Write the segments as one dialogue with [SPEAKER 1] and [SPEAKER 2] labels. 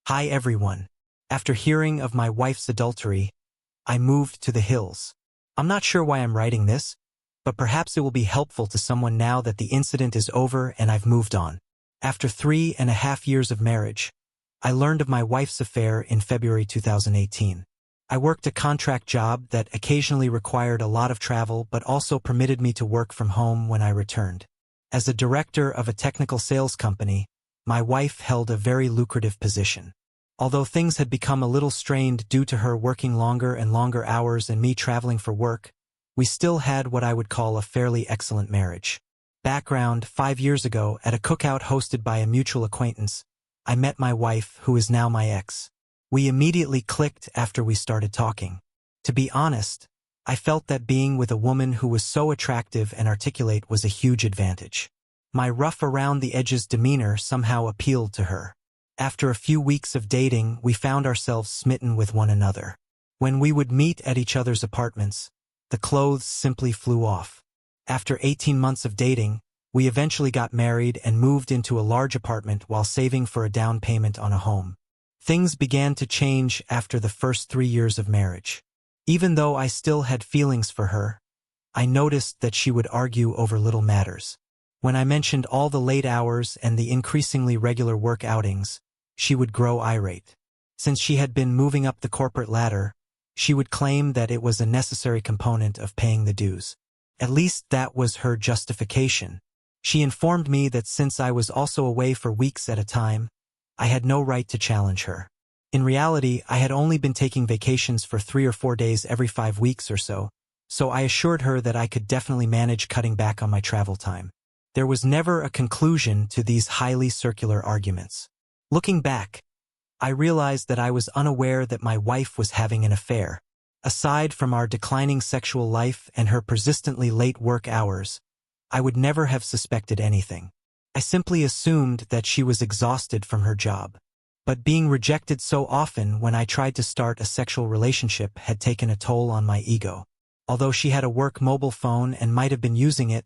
[SPEAKER 1] Hi everyone. After hearing of my wife's adultery, I moved to the hills. I'm not sure why I'm writing this, but perhaps it will be helpful to someone now that the incident is over and I've moved on. After 3.5 years of marriage, I learned of my wife's affair in February 2018. I worked a contract job that occasionally required a lot of travel but also permitted me to work from home when I returned. As a director of a technical sales company, my wife held a very lucrative position. Although things had become a little strained due to her working longer and longer hours and me traveling for work, we still had what I would call a fairly excellent marriage. Background: 5 years ago, at a cookout hosted by a mutual acquaintance, I met my wife, who is now my ex. We immediately clicked after we started talking. To be honest, I felt that being with a woman who was so attractive and articulate was a huge advantage. My rough around-the-edges demeanor somehow appealed to her. After a few weeks of dating, we found ourselves smitten with one another. When we would meet at each other's apartments, the clothes simply flew off. After 18 months of dating, we eventually got married and moved into a large apartment while saving for a down payment on a home. Things began to change after the first 3 years of marriage. Even though I still had feelings for her, I noticed that she would argue over little matters. When I mentioned all the late hours and the increasingly regular work outings, she would grow irate. Since she had been moving up the corporate ladder, she would claim that it was a necessary component of paying the dues. At least that was her justification. She informed me that since I was also away for weeks at a time, I had no right to challenge her. In reality, I had only been taking vacations for 3 or 4 days every 5 weeks or so I assured her that I could definitely manage cutting back on my travel time. There was never a conclusion to these highly circular arguments. Looking back, I realized that I was unaware that my wife was having an affair. Aside from our declining sexual life and her persistently late work hours, I would never have suspected anything. I simply assumed that she was exhausted from her job. But being rejected so often when I tried to start a sexual relationship had taken a toll on my ego. Although she had a work mobile phone and might have been using it,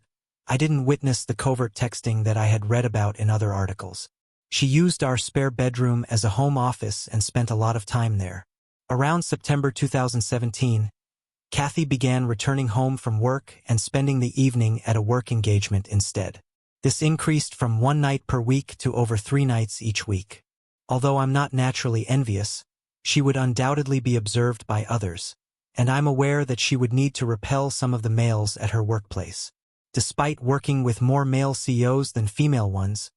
[SPEAKER 1] I didn't witness the covert texting that I had read about in other articles. She used our spare bedroom as a home office and spent a lot of time there. Around September 2017, Kathy began returning home from work and spending the evening at a work engagement instead. This increased from 1 night per week to over 3 nights each week. Although I'm not naturally envious, she would undoubtedly be observed by others, and I'm aware that she would need to repel some of the males at her workplace. Despite working with more male CEOs than female ones,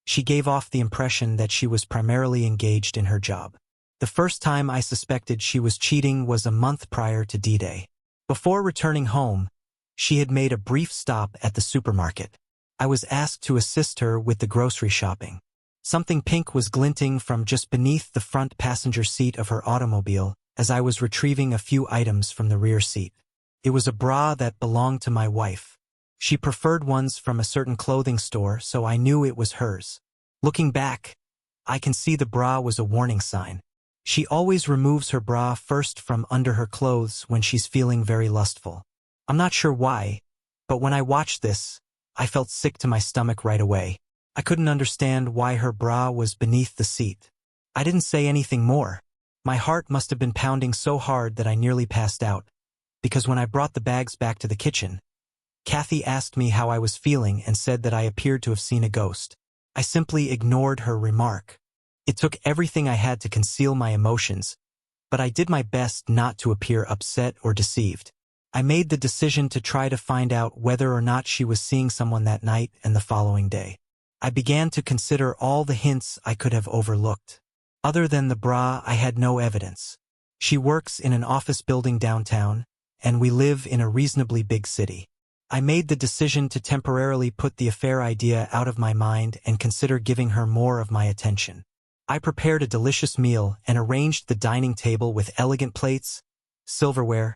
[SPEAKER 1] she gave off the impression that she was primarily engaged in her job. The first time I suspected she was cheating was a month prior to D-Day. Before returning home, she had made a brief stop at the supermarket. I was asked to assist her with the grocery shopping. Something pink was glinting from just beneath the front passenger seat of her automobile as I was retrieving a few items from the rear seat. It was a bra that belonged to my wife. She preferred ones from a certain clothing store, so I knew it was hers. Looking back, I can see the bra was a warning sign. She always removes her bra first from under her clothes when she's feeling very lustful. I'm not sure why, but when I watched this, I felt sick to my stomach right away. I couldn't understand why her bra was beneath the seat. I didn't say anything more. My heart must have been pounding so hard that I nearly passed out, because when I brought the bags back to the kitchen, Kathy asked me how I was feeling and said that I appeared to have seen a ghost. I simply ignored her remark. It took everything I had to conceal my emotions, but I did my best not to appear upset or deceived. I made the decision to try to find out whether or not she was seeing someone that night and the following day. I began to consider all the hints I could have overlooked. Other than the bra, I had no evidence. She works in an office building downtown, and we live in a reasonably big city. I made the decision to temporarily put the affair idea out of my mind and consider giving her more of my attention. I prepared a delicious meal and arranged the dining table with elegant plates, silverware,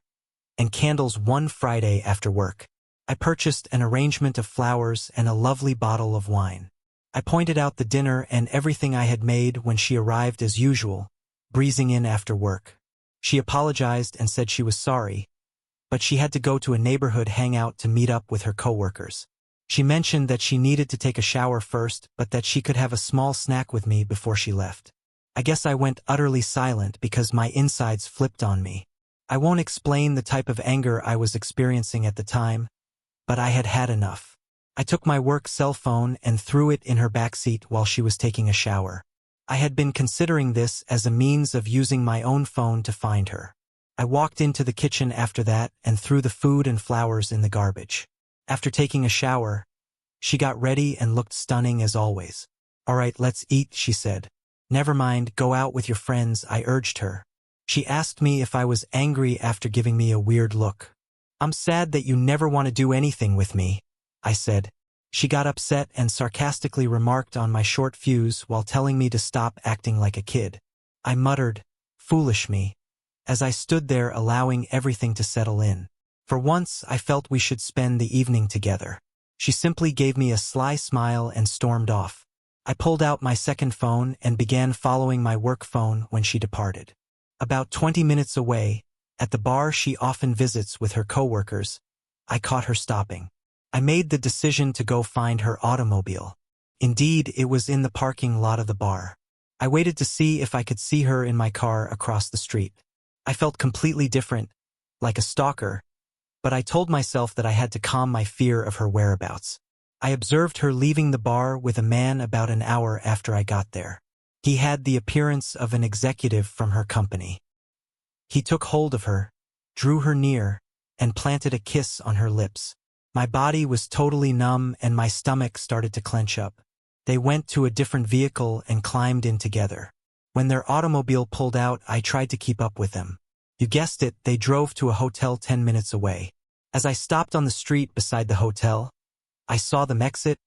[SPEAKER 1] and candles one Friday after work. I purchased an arrangement of flowers and a lovely bottle of wine. I pointed out the dinner and everything I had made when she arrived as usual, breezing in after work. She apologized and said she was sorry, but she had to go to a neighborhood hangout to meet up with her coworkers. She mentioned that she needed to take a shower first, but that she could have a small snack with me before she left. I guess I went utterly silent because my insides flipped on me. I won't explain the type of anger I was experiencing at the time, but I had had enough. I took my work cell phone and threw it in her backseat while she was taking a shower. I had been considering this as a means of using my own phone to find her. I walked into the kitchen after that and threw the food and flowers in the garbage. After taking a shower, she got ready and looked stunning as always. "All right, let's eat," she said. "Never mind, go out with your friends," I urged her. She asked me if I was angry after giving me a weird look. "I'm sad that you never want to do anything with me," I said. She got upset and sarcastically remarked on my short fuse while telling me to stop acting like a kid. I muttered, "Foolish me," as I stood there allowing everything to settle in. For once, I felt we should spend the evening together. She simply gave me a sly smile and stormed off. I pulled out my second phone and began following my work phone when she departed. About 20 minutes away, at the bar she often visits with her coworkers, I caught her stopping. I made the decision to go find her automobile. Indeed, it was in the parking lot of the bar. I waited to see if I could see her in my car across the street. I felt completely different, like a stalker, but I told myself that I had to calm my fear of her whereabouts. I observed her leaving the bar with a man about an hour after I got there. He had the appearance of an executive from her company. He took hold of her, drew her near, and planted a kiss on her lips. My body was totally numb and my stomach started to clench up. They went to a different vehicle and climbed in together. When their automobile pulled out, I tried to keep up with them. You guessed it, they drove to a hotel 10 minutes away. As I stopped on the street beside the hotel, I saw them exit,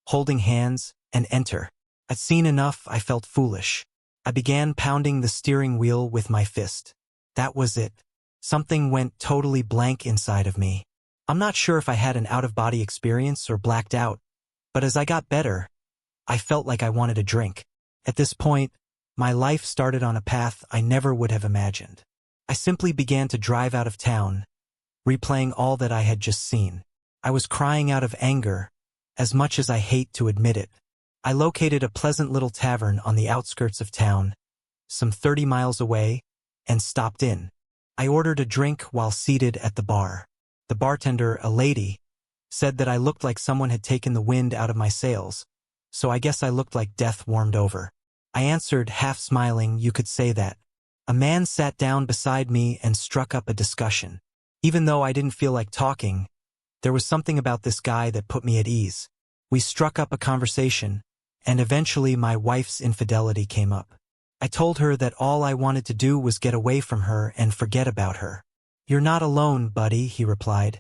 [SPEAKER 1] holding hands, and enter. I'd seen enough, I felt foolish. I began pounding the steering wheel with my fist. That was it. Something went totally blank inside of me. I'm not sure if I had an out-of-body experience or blacked out, but as I got better, I felt like I wanted a drink. At this point, my life started on a path I never would have imagined. I simply began to drive out of town, replaying all that I had just seen. I was crying out of anger, as much as I hate to admit it. I located a pleasant little tavern on the outskirts of town, some 30 miles away, and stopped in. I ordered a drink while seated at the bar. The bartender, a lady, said that I looked like someone had taken the wind out of my sails, so I guess I looked like death warmed over. I answered, half smiling, "You could say that." A man sat down beside me and struck up a discussion. Even though I didn't feel like talking, there was something about this guy that put me at ease. We struck up a conversation, and eventually my wife's infidelity came up. I told her that all I wanted to do was get away from her and forget about her. "You're not alone, buddy," he replied,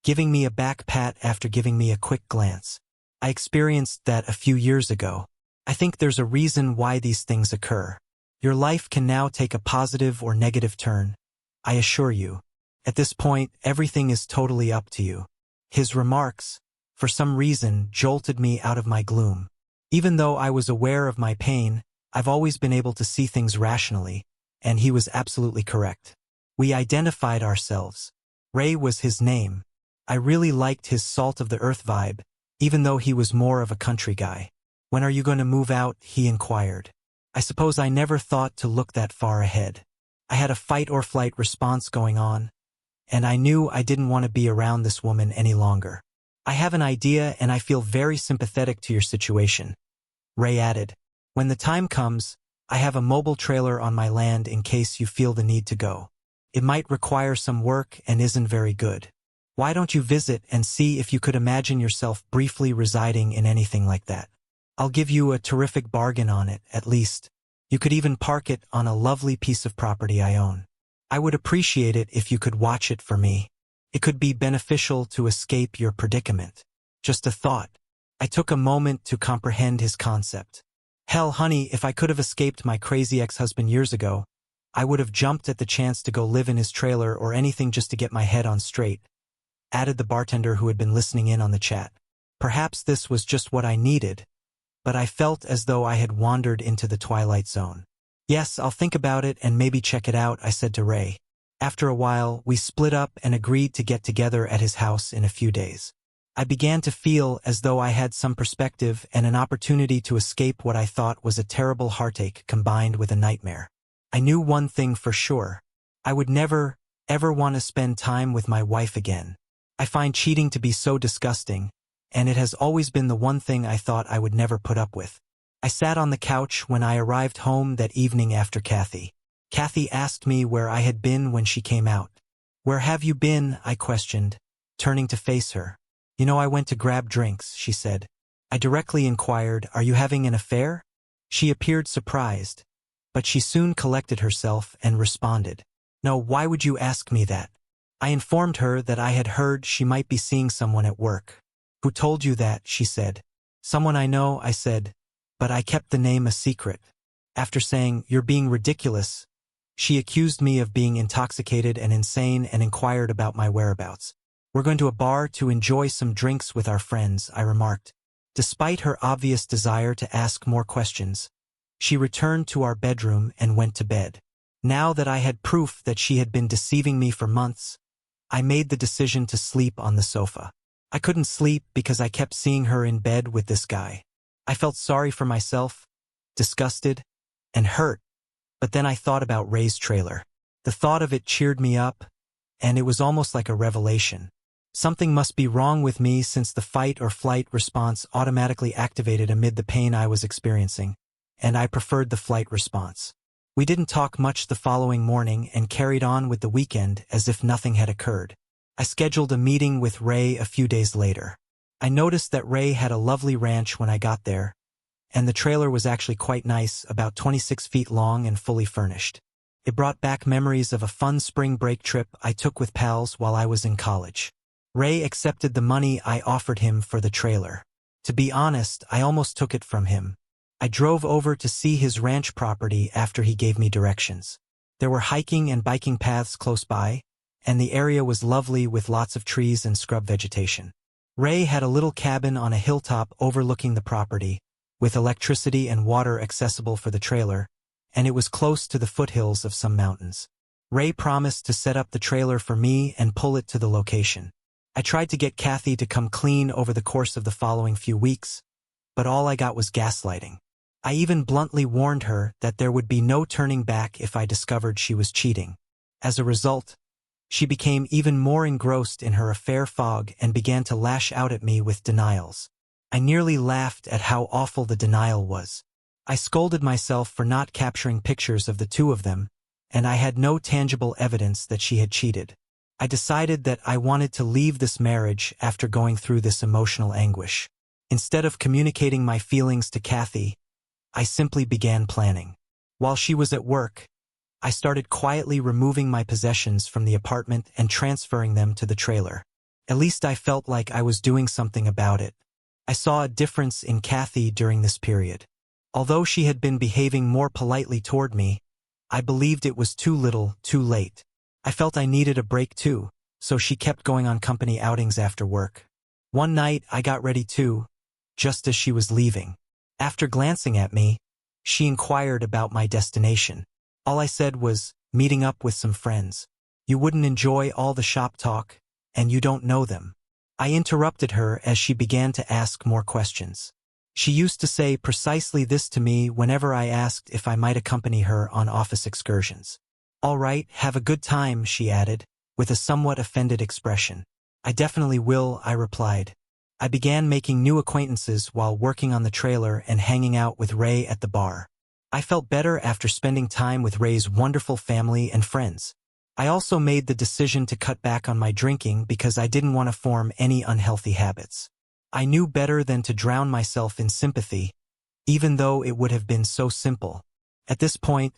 [SPEAKER 1] giving me a back pat after giving me a quick glance. "I experienced that a few years ago. I think there's a reason why these things occur. Your life can now take a positive or negative turn, I assure you. At this point, everything is totally up to you." His remarks, for some reason, jolted me out of my gloom. Even though I was aware of my pain, I've always been able to see things rationally, and he was absolutely correct. We identified ourselves. Ray was his name. I really liked his salt-of-the-earth vibe, even though he was more of a country guy. "When are you going to move out?" he inquired. I suppose I never thought to look that far ahead. I had a fight-or-flight response going on, and I knew I didn't want to be around this woman any longer. "I have an idea and I feel very sympathetic to your situation," Ray added. "When the time comes, I have a mobile trailer on my land in case you feel the need to go. It might require some work and isn't very good. Why don't you visit and see if you could imagine yourself briefly residing in anything like that? I'll give you a terrific bargain on it, at least. You could even park it on a lovely piece of property I own. I would appreciate it if you could watch it for me. It could be beneficial to escape your predicament." Just a thought. I took a moment to comprehend his concept. Hell, honey, if I could have escaped my crazy ex-husband years ago, I would have jumped at the chance to go live in his trailer or anything just to get my head on straight, added the bartender who had been listening in on the chat. Perhaps this was just what I needed, but I felt as though I had wandered into the twilight zone. "Yes, I'll think about it and maybe check it out," I said to Ray. After a while, we split up and agreed to get together at his house in a few days. I began to feel as though I had some perspective and an opportunity to escape what I thought was a terrible heartache combined with a nightmare. I knew one thing for sure. I would never, ever want to spend time with my wife again. I find cheating to be so disgusting, and it has always been the one thing I thought I would never put up with. I sat on the couch when I arrived home that evening after Kathy. Kathy asked me where I had been when she came out. "Where have you been?" I questioned, turning to face her. "You know, I went to grab drinks," she said. I directly inquired, "Are you having an affair?" She appeared surprised, but she soon collected herself and responded, "No, why would you ask me that?" I informed her that I had heard she might be seeing someone at work. "Who told you that?" she said. "Someone I know," I said, but I kept the name a secret. After saying, "You're being ridiculous," she accused me of being intoxicated and insane and inquired about my whereabouts. "We're going to a bar to enjoy some drinks with our friends," I remarked. Despite her obvious desire to ask more questions, she returned to our bedroom and went to bed. Now that I had proof that she had been deceiving me for months, I made the decision to sleep on the sofa. I couldn't sleep because I kept seeing her in bed with this guy. I felt sorry for myself, disgusted, and hurt, but then I thought about Ray's trailer. The thought of it cheered me up, and it was almost like a revelation. Something must be wrong with me since the fight or flight response automatically activated amid the pain I was experiencing, and I preferred the flight response. We didn't talk much the following morning and carried on with the weekend as if nothing had occurred. I scheduled a meeting with Ray a few days later. I noticed that Ray had a lovely ranch when I got there, and the trailer was actually quite nice, about 26 feet long and fully furnished. It brought back memories of a fun spring break trip I took with pals while I was in college. Ray accepted the money I offered him for the trailer. To be honest, I almost took it from him. I drove over to see his ranch property after he gave me directions. There were hiking and biking paths close by, and the area was lovely with lots of trees and scrub vegetation. Ray had a little cabin on a hilltop overlooking the property, with electricity and water accessible for the trailer, and it was close to the foothills of some mountains. Ray promised to set up the trailer for me and pull it to the location. I tried to get Kathy to come clean over the course of the following few weeks, but all I got was gaslighting. I even bluntly warned her that there would be no turning back if I discovered she was cheating. As a result, she became even more engrossed in her affair fog and began to lash out at me with denials. I nearly laughed at how awful the denial was. I scolded myself for not capturing pictures of the two of them, and I had no tangible evidence that she had cheated. I decided that I wanted to leave this marriage after going through this emotional anguish. Instead of communicating my feelings to Kathy, I simply began planning. While she was at work, I started quietly removing my possessions from the apartment and transferring them to the trailer. At least I felt like I was doing something about it. I saw a difference in Kathy during this period. Although she had been behaving more politely toward me, I believed it was too little, too late. I felt I needed a break too, so she kept going on company outings after work. One night, I got ready too, just as she was leaving. After glancing at me, she inquired about my destination. All I said was, "Meeting up with some friends." "You wouldn't enjoy all the shop talk, and you don't know them." I interrupted her as she began to ask more questions. She used to say precisely this to me whenever I asked if I might accompany her on office excursions. "All right, have a good time," she added, with a somewhat offended expression. "I definitely will," I replied. I began making new acquaintances while working on the trailer and hanging out with Ray at the bar. I felt better after spending time with Ray's wonderful family and friends. I also made the decision to cut back on my drinking because I didn't want to form any unhealthy habits. I knew better than to drown myself in sympathy, even though it would have been so simple. At this point,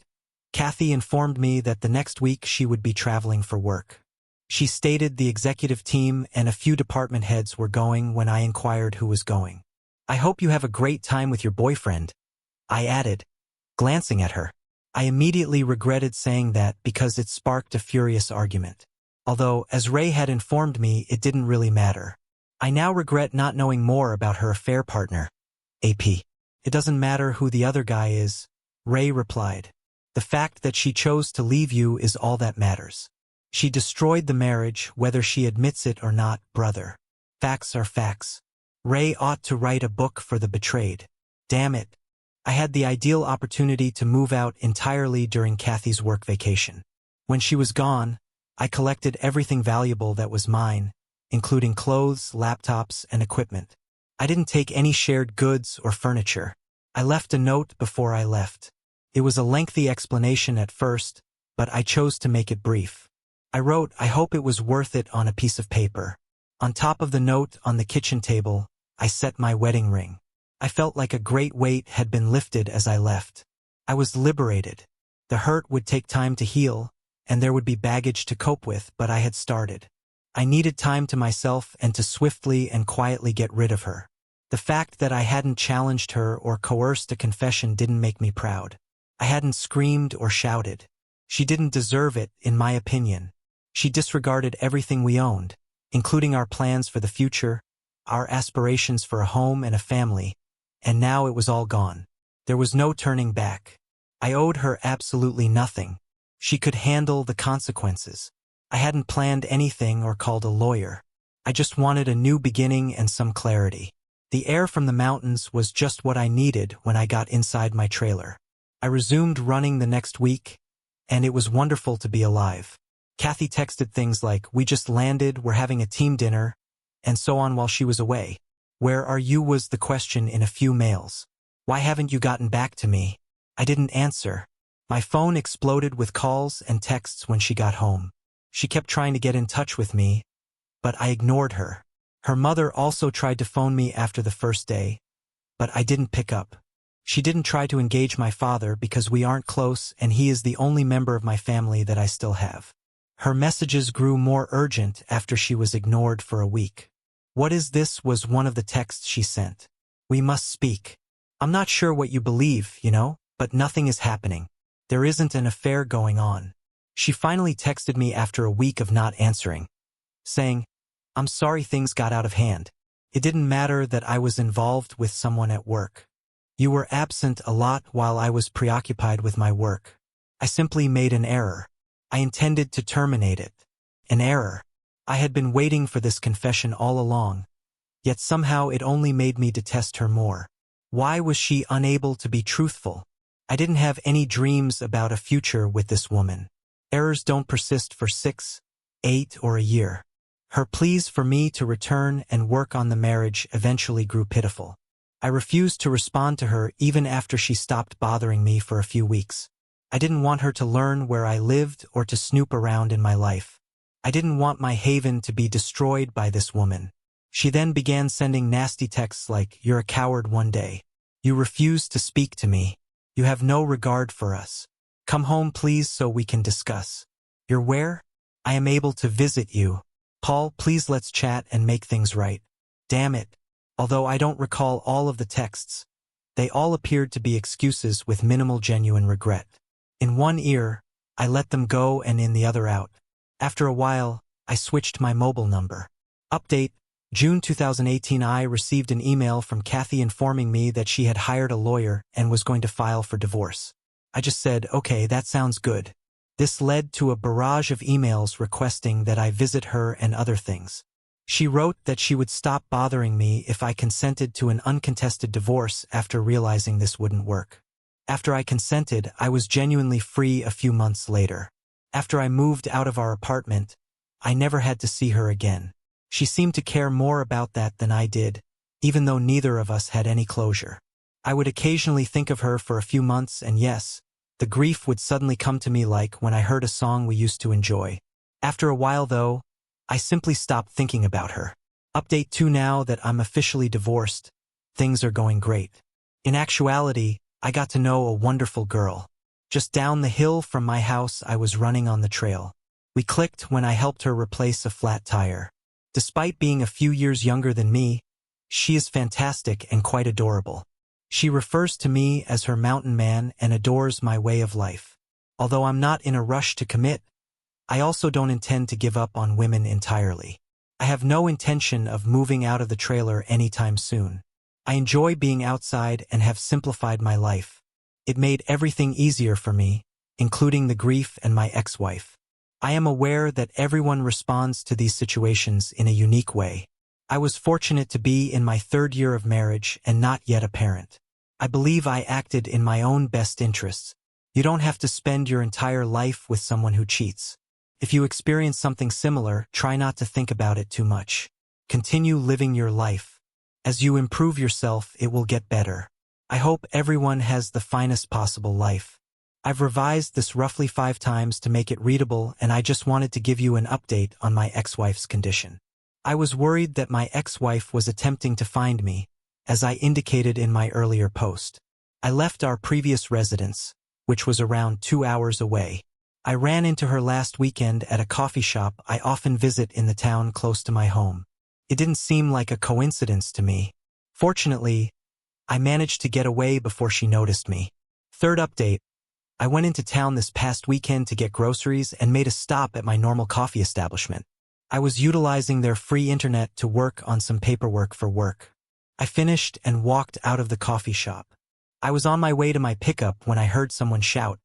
[SPEAKER 1] Kathy informed me that the next week she would be traveling for work. She stated the executive team and a few department heads were going when I inquired who was going. "I hope you have a great time with your boyfriend," I added, glancing at her. I immediately regretted saying that because it sparked a furious argument. Although, as Ray had informed me, it didn't really matter. I now regret not knowing more about her affair partner, AP. "It doesn't matter who the other guy is," Ray replied. "The fact that she chose to leave you is all that matters. She destroyed the marriage, whether she admits it or not, brother." Facts are facts. Ray ought to write a book for the betrayed. Damn it. I had the ideal opportunity to move out entirely during Kathy's work vacation. When she was gone, I collected everything valuable that was mine, including clothes, laptops, and equipment. I didn't take any shared goods or furniture. I left a note before I left. It was a lengthy explanation at first, but I chose to make it brief. I wrote, "I hope it was worth it," on a piece of paper. On top of the note on the kitchen table, I set my wedding ring. I felt like a great weight had been lifted as I left. I was liberated. The hurt would take time to heal, and there would be baggage to cope with, but I had started. I needed time to myself and to swiftly and quietly get rid of her. The fact that I hadn't challenged her or coerced a confession didn't make me proud. I hadn't screamed or shouted. She didn't deserve it, in my opinion. She disregarded everything we owned, including our plans for the future, our aspirations for a home and a family, and now it was all gone. There was no turning back. I owed her absolutely nothing. She could handle the consequences. I hadn't planned anything or called a lawyer. I just wanted a new beginning and some clarity. The air from the mountains was just what I needed when I got inside my trailer. I resumed running the next week, and it was wonderful to be alive. Kathy texted things like, "We just landed, we're having a team dinner," and so on while she was away. "Where are you?" was the question in a few mails. "Why haven't you gotten back to me?" I didn't answer. My phone exploded with calls and texts when she got home. She kept trying to get in touch with me, but I ignored her. Her mother also tried to phone me after the first day, but I didn't pick up. She didn't try to engage my father because we aren't close and he is the only member of my family that I still have. Her messages grew more urgent after she was ignored for a week. "What is this?" was one of the texts she sent. "We must speak. I'm not sure what you believe, but nothing is happening. There isn't an affair going on." She finally texted me after a week of not answering, saying, "I'm sorry things got out of hand. It didn't matter that I was involved with someone at work. You were absent a lot while I was preoccupied with my work. I simply made an error. I intended to terminate it. An error. I had been waiting for this confession all along, yet somehow it only made me detest her more. Why was she unable to be truthful? I didn't have any dreams about a future with this woman. Errors don't persist for 6, 8, or a year. Her pleas for me to return and work on the marriage eventually grew pitiful. I refused to respond to her even after she stopped bothering me for a few weeks. I didn't want her to learn where I lived or to snoop around in my life. I didn't want my haven to be destroyed by this woman. She then began sending nasty texts like, "You're a coward one day. You refuse to speak to me. You have no regard for us. Come home please so we can discuss. You're where? I am able to visit you. Paul, please let's chat and make things right." Damn it. Although I don't recall all of the texts, they all appeared to be excuses with minimal genuine regret. In one ear, I let them go and in the other out. After a while, I switched my mobile number. Update: June 2018. I received an email from Kathy informing me that she had hired a lawyer and was going to file for divorce. I just said, "Okay, that sounds good." This led to a barrage of emails requesting that I visit her and other things. She wrote that she would stop bothering me if I consented to an uncontested divorce after realizing this wouldn't work. After I consented, I was genuinely free a few months later. After I moved out of our apartment, I never had to see her again. She seemed to care more about that than I did, even though neither of us had any closure. I would occasionally think of her for a few months, and yes, the grief would suddenly come to me like when I heard a song we used to enjoy. After a while, though, I simply stopped thinking about her. Update 2: Now that I'm officially divorced, things are going great. In actuality, I got to know a wonderful girl. Just down the hill from my house, I was running on the trail. We clicked when I helped her replace a flat tire. Despite being a few years younger than me, she is fantastic and quite adorable. She refers to me as her mountain man and adores my way of life. Although I'm not in a rush to commit, I also don't intend to give up on women entirely. I have no intention of moving out of the trailer anytime soon. I enjoy being outside and have simplified my life. It made everything easier for me, including the grief and my ex-wife. I am aware that everyone responds to these situations in a unique way. I was fortunate to be in my 3rd year of marriage and not yet a parent. I believe I acted in my own best interests. You don't have to spend your entire life with someone who cheats. If you experience something similar, try not to think about it too much. Continue living your life. As you improve yourself, it will get better. I hope everyone has the finest possible life. I've revised this roughly 5 times to make it readable, and I just wanted to give you an update on my ex-wife's condition. I was worried that my ex-wife was attempting to find me, as I indicated in my earlier post. I left our previous residence, which was around 2 hours away. I ran into her last weekend at a coffee shop I often visit in the town close to my home. It didn't seem like a coincidence to me. Fortunately, I managed to get away before she noticed me. 3rd update. I went into town this past weekend to get groceries and made a stop at my normal coffee establishment. I was utilizing their free internet to work on some paperwork for work. I finished and walked out of the coffee shop. I was on my way to my pickup when I heard someone shout,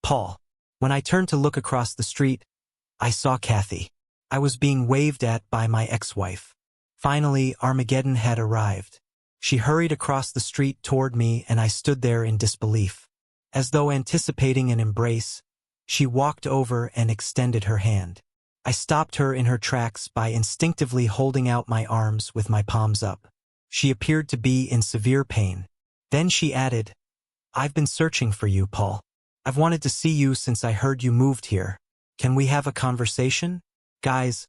[SPEAKER 1] "Paul." When I turned to look across the street, I saw Kathy. I was being waved at by my ex-wife. Finally, Armageddon had arrived. She hurried across the street toward me, and I stood there in disbelief. As though anticipating an embrace, she walked over and extended her hand. I stopped her in her tracks by instinctively holding out my arms with my palms up. She appeared to be in severe pain. Then she added, "I've been searching for you, Paul. I've wanted to see you since I heard you moved here. Can we have a conversation?" Guys,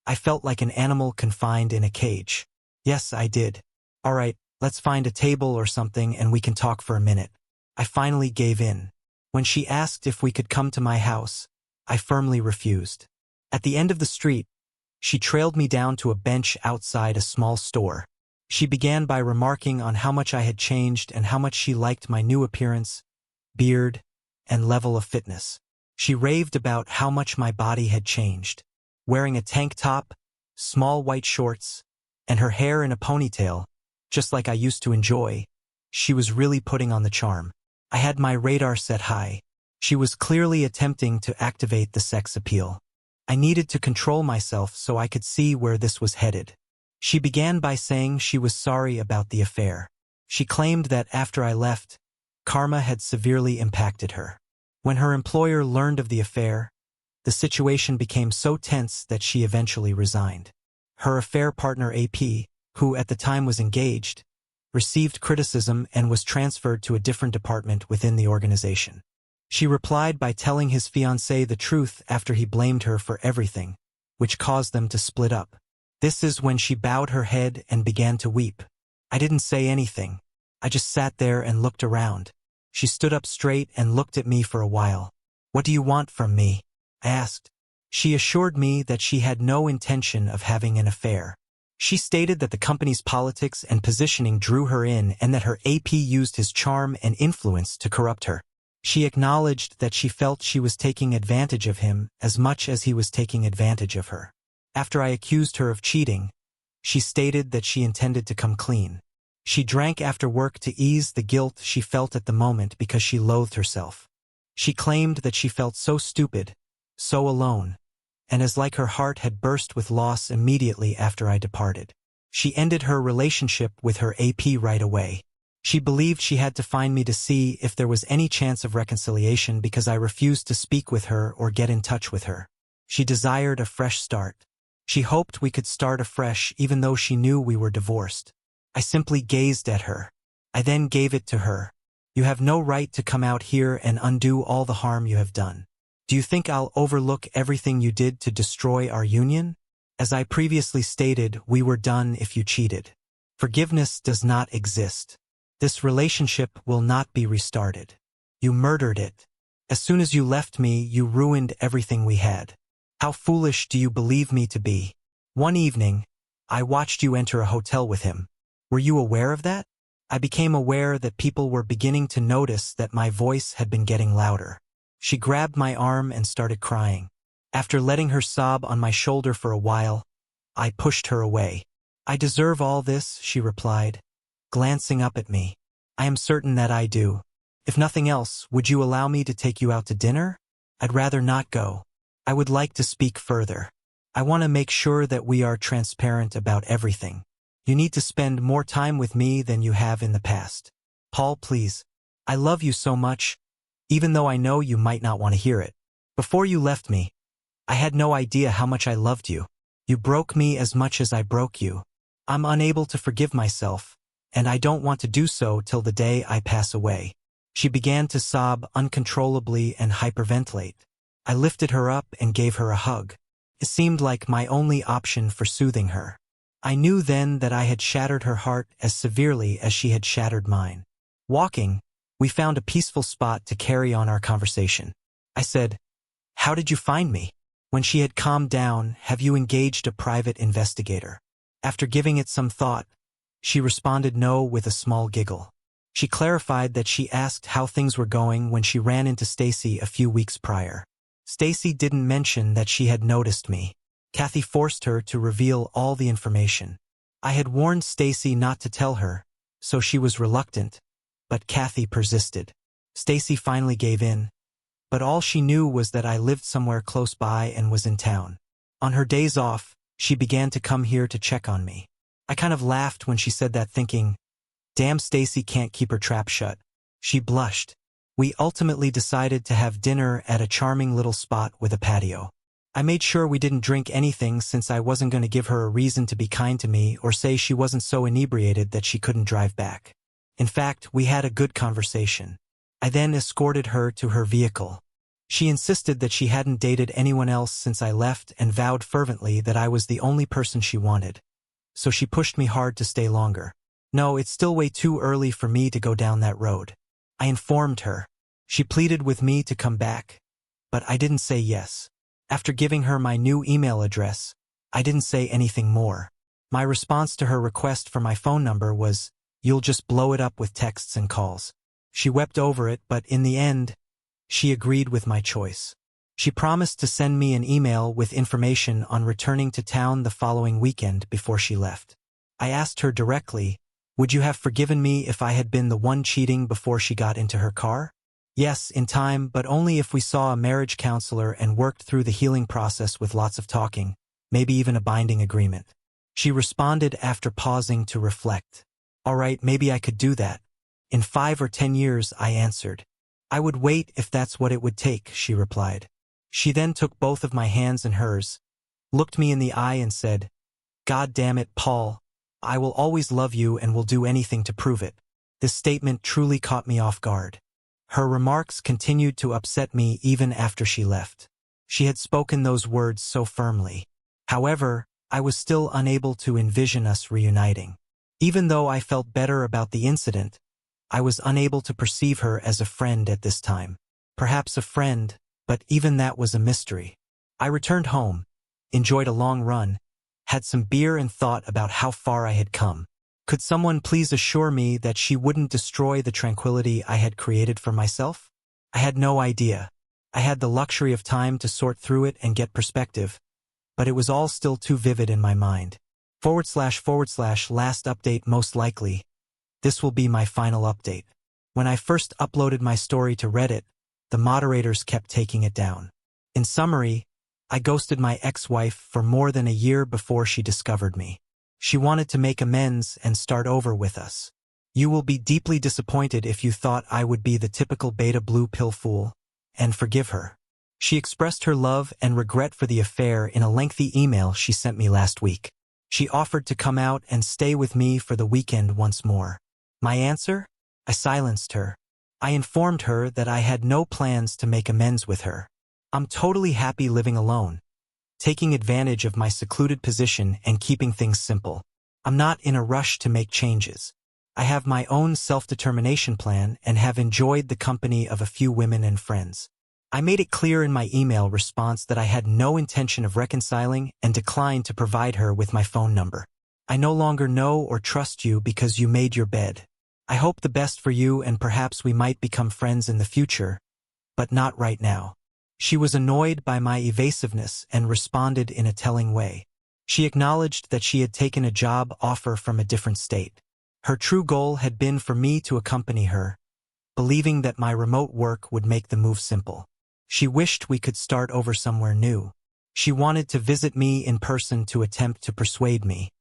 [SPEAKER 1] I felt like an animal confined in a cage. Yes, I did. "All right, let's find a table or something and we can talk for a minute." I finally gave in. When she asked if we could come to my house, I firmly refused. At the end of the street, she trailed me down to a bench outside a small store. She began by remarking on how much I had changed and how much she liked my new appearance, beard, and level of fitness. She raved about how much my body had changed. Wearing a tank top, small white shorts, and her hair in a ponytail, just like I used to enjoy, she was really putting on the charm. I had my radar set high. She was clearly attempting to activate the sex appeal. I needed to control myself so I could see where this was headed. She began by saying she was sorry about the affair. She claimed that after I left, karma had severely impacted her. When her employer learned of the affair, the situation became so tense that she eventually resigned. Her affair partner AP, who at the time was engaged, received criticism and was transferred to a different department within the organization. She replied by telling his fiancée the truth after he blamed her for everything, which caused them to split up. This is when she bowed her head and began to weep. I didn't say anything. I just sat there and looked around. She stood up straight and looked at me for a while. "What do you want from me?" I asked. She assured me that she had no intention of having an affair. She stated that the company's politics and positioning drew her in and that her AP used his charm and influence to corrupt her. She acknowledged that she felt she was taking advantage of him as much as he was taking advantage of her. After I accused her of cheating, she stated that she intended to come clean. She drank after work to ease the guilt she felt at the moment because she loathed herself. She claimed that she felt so stupid, so alone, and as like her heart had burst with loss immediately after I departed. She ended her relationship with her AP right away. She believed she had to find me to see if there was any chance of reconciliation because I refused to speak with her or get in touch with her. She desired a fresh start. She hoped we could start afresh even though she knew we were divorced. I simply gazed at her. I then gave it to her. "You have no right to come out here and undo all the harm you have done. Do you think I'll overlook everything you did to destroy our union? As I previously stated, we were done if you cheated. Forgiveness does not exist. This relationship will not be restarted. You murdered it. As soon as you left me, you ruined everything we had. How foolish do you believe me to be? One evening, I watched you enter a hotel with him. Were you aware of that? I became aware that people were beginning to notice that my voice had been getting louder. She grabbed my arm and started crying. After letting her sob on my shoulder for a while, I pushed her away. I deserve all this, she replied, glancing up at me. I am certain that I do. If nothing else, would you allow me to take you out to dinner? I'd rather not go. I would like to speak further. I want to make sure that we are transparent about everything. You need to spend more time with me than you have in the past. Paul, please. I love you so much, even though I know you might not want to hear it. Before you left me, I had no idea how much I loved you. You broke me as much as I broke you. I'm unable to forgive myself, and I don't want to do so till the day I pass away. She began to sob uncontrollably and hyperventilate. I lifted her up and gave her a hug. It seemed like my only option for soothing her. I knew then that I had shattered her heart as severely as she had shattered mine. Walking, we found a peaceful spot to carry on our conversation. I said, "How did you find me?" When she had calmed down, "Have you engaged a private investigator?" After giving it some thought, she responded no with a small giggle. She clarified that she asked how things were going when she ran into Stacy a few weeks prior. Stacy didn't mention that she had noticed me. Kathy forced her to reveal all the information. I had warned Stacy not to tell her, so she was reluctant, but Kathy persisted. Stacy finally gave in, but all she knew was that I lived somewhere close by and was in town. On her days off, she began to come here to check on me. I kind of laughed when she said that, thinking, damn, Stacy can't keep her trap shut. She blushed. We ultimately decided to have dinner at a charming little spot with a patio. I made sure we didn't drink anything since I wasn't going to give her a reason to be kind to me or say she wasn't so inebriated that she couldn't drive back. In fact, we had a good conversation. I then escorted her to her vehicle. She insisted that she hadn't dated anyone else since I left and vowed fervently that I was the only person she wanted. So she pushed me hard to stay longer. No, it's still way too early for me to go down that road. I informed her. She pleaded with me to come back, but I didn't say yes. After giving her my new email address, I didn't say anything more. My response to her request for my phone number was, "You'll just blow it up with texts and calls." She wept over it, but in the end, she agreed with my choice. She promised to send me an email with information on returning to town the following weekend before she left. I asked her directly, would you have forgiven me if I had been the one cheating before she got into her car? Yes, in time, but only if we saw a marriage counselor and worked through the healing process with lots of talking, maybe even a binding agreement. She responded after pausing to reflect. All right, maybe I could do that. In 5 or 10 years, I answered. I would wait if that's what it would take, she replied. She then took both of my hands in hers, looked me in the eye and said, God damn it, Paul. I will always love you and will do anything to prove it. This statement truly caught me off guard. Her remarks continued to upset me even after she left. She had spoken those words so firmly. However, I was still unable to envision us reuniting. Even though I felt better about the incident, I was unable to perceive her as a friend at this time. Perhaps a friend, but even that was a mystery. I returned home, enjoyed a long run, had some beer and thought about how far I had come. Could someone please assure me that she wouldn't destroy the tranquility I had created for myself? I had no idea. I had the luxury of time to sort through it and get perspective, but it was all still too vivid in my mind. // last update most likely. This will be my final update. When I first uploaded my story to Reddit, the moderators kept taking it down. In summary, I ghosted my ex-wife for more than a year before she discovered me. She wanted to make amends and start over with us. You will be deeply disappointed if you thought I would be the typical beta blue pill fool and forgive her. She expressed her love and regret for the affair in a lengthy email she sent me last week. She offered to come out and stay with me for the weekend once more. My answer? I silenced her. I informed her that I had no plans to make amends with her. I'm totally happy living alone, taking advantage of my secluded position and keeping things simple. I'm not in a rush to make changes. I have my own self-determination plan and have enjoyed the company of a few women and friends. I made it clear in my email response that I had no intention of reconciling and declined to provide her with my phone number. I no longer know or trust you because you made your bed. I hope the best for you and perhaps we might become friends in the future, but not right now. She was annoyed by my evasiveness and responded in a telling way. She acknowledged that she had taken a job offer from a different state. Her true goal had been for me to accompany her, believing that my remote work would make the move simple. She wished we could start over somewhere new. She wanted to visit me in person to attempt to persuade me.